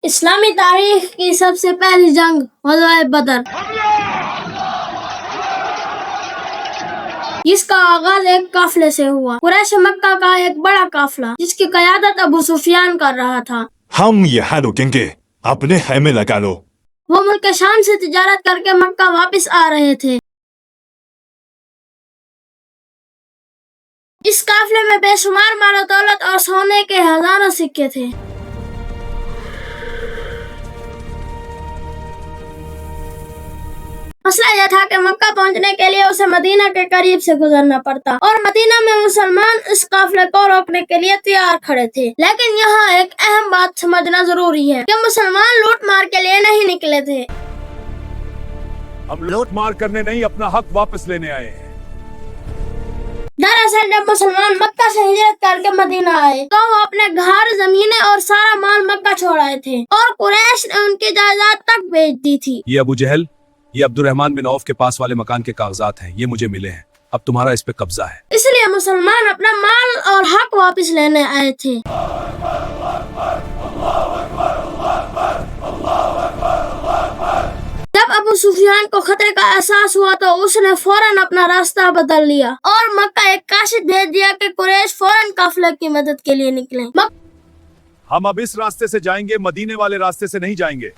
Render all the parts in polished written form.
اسلامی تاریخ کی سب سے پہلی جنگ غزوہ بدر، جس کا آغاز ایک قافلے سے ہوا۔ قریش مکہ کا ایک بڑا قافلہ جس کی قیادت ابو سفیان کر رہا تھا۔ ہم یہاں رکیں گے، اپنے خیمے لگا لو۔ وہ ملک شام سے تجارت کر کے مکہ واپس آ رہے تھے۔ اس قافلے میں بے شمار مال و دولت اور سونے کے ہزاروں سکے تھے۔ مسئلہ یہ تھا کہ مکہ پہنچنے کے لیے اسے مدینہ کے قریب سے گزرنا پڑتا اور مدینہ میں مسلمان اس قافلے کو روکنے کے لیے تیار کھڑے تھے۔ لیکن یہاں ایک اہم بات سمجھنا ضروری ہے کہ مسلمان لوٹ مار کے لیے نہیں نکلے تھے۔ ہم لوٹ مار کرنے نہیں، اپنا حق واپس لینے آئے ہیں۔ دراصل جب مسلمان مکہ سے ہجرت کر کے مدینہ آئے تو وہ اپنے گھر، زمینیں اور سارا مال مکہ چھوڑ آئے تھے اور قریش نے ان کی جائیداد تک بیچ دی تھی۔ یہ ابو جہل، یہ عبد الرحمن بن عوف کے پاس والے مکان کے کاغذات ہیں، یہ مجھے ملے ہیں، اب تمہارا اس پہ قبضہ ہے۔ اس لیے مسلمان اپنا مال اور حق واپس لینے آئے تھے۔ جب ابو سفیان کو خطرے کا احساس ہوا تو اس نے فوراً اپنا راستہ بدل لیا اور مکہ ایک کاشف بھیج دیا کہ قریش فوراً قافلے کی مدد کے لیے نکلیں۔ ہم اب اس راستے سے جائیں گے، مدینے والے راستے سے نہیں جائیں گے۔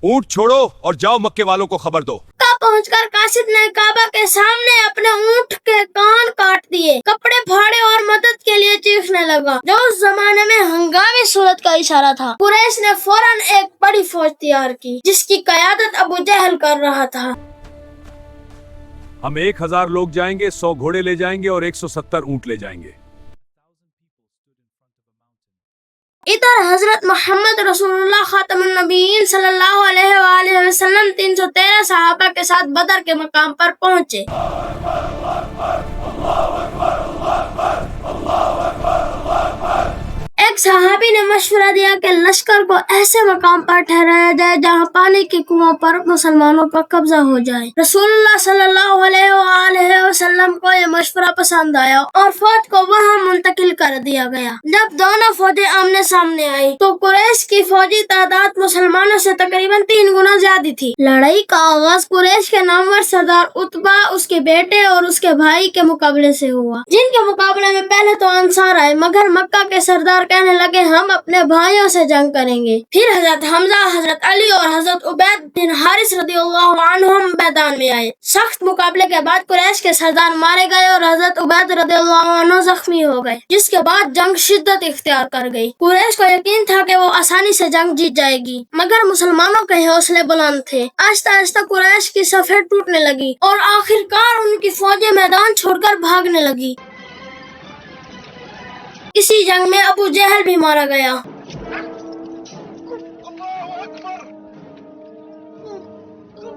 اونٹ چھوڑو اور جاؤ، مکے والوں کو خبر دو۔ مکہ پہنچ کر قاصد نے کعبہ کے سامنے اپنے اونٹ کے کان کاٹ دیے، کپڑے پھاڑے اور مدد کے لیے چیخنے لگا، جو اس زمانے میں ہنگامی صورت کا اشارہ تھا۔ قریش نے فوراً ایک بڑی فوج تیار کی جس کی قیادت ابو جہل کر رہا تھا۔ ہم 1000 لوگ جائیں گے، 100 گھوڑے لے جائیں گے اور 170 اونٹ لے جائیں گے۔ ادھر حضرت محمد رسول اللہ خاتم النبیین صلی اللہ علیہ وآلہ وسلم 313 صحابہ کے ساتھ بدر کے مقام پر پہنچے۔ ایک صحابی نے مشورہ دیا کہ لشکر کو ایسے مقام پر ٹھہرایا جائے جہاں پانی کے کنووں پر مسلمانوں کا قبضہ ہو جائے۔ رسول اللہ صلی اللہ علیہ وآلہ وسلم کو یہ مشورہ پسند آیا اور فوج کو وہاں منتقل کر دیا گیا۔ جب دونوں فوجیں آمنے سامنے آئی تو قریش کی فوجی تعداد مسلمانوں سے تقریباً 3 گنا زیادہ تھی۔ لڑائی کا آغاز قریش کے نامور سردار عتبہ، اس کے بیٹے اور اس کے بھائی کے مقابلے سے ہوا، جن کے مقابلے میں پہلے تو انصار آئے، مگر مکہ کے سردار کہنے لگے ہم اپنے بھائیوں سے جنگ کریں گے۔ پھر حضرت حمزہ، حضرت علی اور حضرت عبید بن حارث رضی اللہ عنہم میدان میں آئے۔ سخت مقابلے کے بعد قریش کے سردار مارے گئے اور حضرت عبید رضی اللہ عنہ زخمی ہو گئے، جس کے بعد جنگ شدت اختیار کر گئی۔ قریش کو یقین تھا کہ وہ آسانی سے جنگ جیت جائے گی، مگر مسلمانوں کے حوصلے بلند تھے۔ آہستہ آہستہ قریش کی صفیں ٹوٹنے لگی اور آخرکار ان کی فوجیں میدان چھوڑ کر بھاگنے لگی۔ اسی جنگ میں ابو جہل بھی مارا گیا۔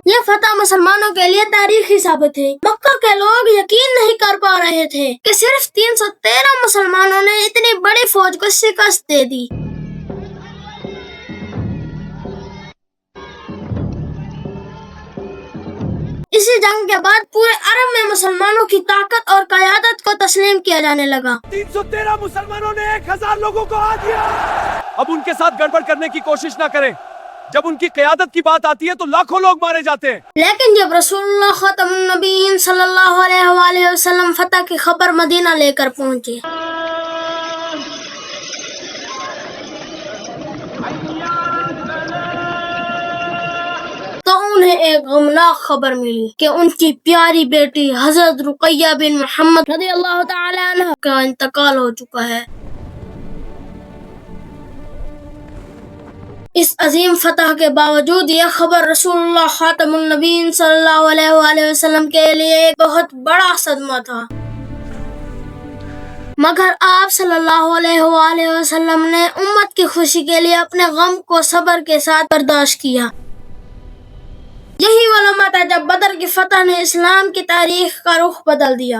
یہ فتح مسلمانوں کے لیے تاریخی ثابت ہے۔ مکہ کے لوگ یقین نہیں کر پا رہے تھے کہ صرف 313 مسلمانوں نے اتنی بڑی فوج کو شکست دے دی۔ اسی جنگ کے بعد پورے عرب میں مسلمانوں کی طاقت اور قیادت کو تسلیم کیا جانے لگا۔ 313 مسلمانوں نے 1000 لوگوں کو ہرا دیا۔ اب ان کے ساتھ گڑبڑ کرنے کی کوشش نہ کریں، جب ان کی قیادت کی بات آتی ہے تو لاکھوں لوگ مارے جاتے ہیں۔ لیکن جب رسول اللہ خاتم النبیین صلی اللہ علیہ وآلہ وسلم فتح کی خبر مدینہ لے کر پہنچے تو انہیں ایک غمناک خبر ملی کہ ان کی پیاری بیٹی حضرت رقیہ بن محمد رضی اللہ تعالی عنہ کا انتقال ہو چکا ہے۔ اس عظیم فتح کے باوجود یہ خبر رسول اللہ خاتم النبیین صلی اللہ علیہ وآلہ وسلم کے لیے ایک بہت بڑا صدمہ تھا، مگر آپ صلی اللہ علیہ وآلہ وسلم نے امت کی خوشی کے لیے اپنے غم کو صبر کے ساتھ برداشت کیا۔ یہی وہ لمحہ تھا جب بدر کی فتح نے اسلام کی تاریخ کا رخ بدل دیا۔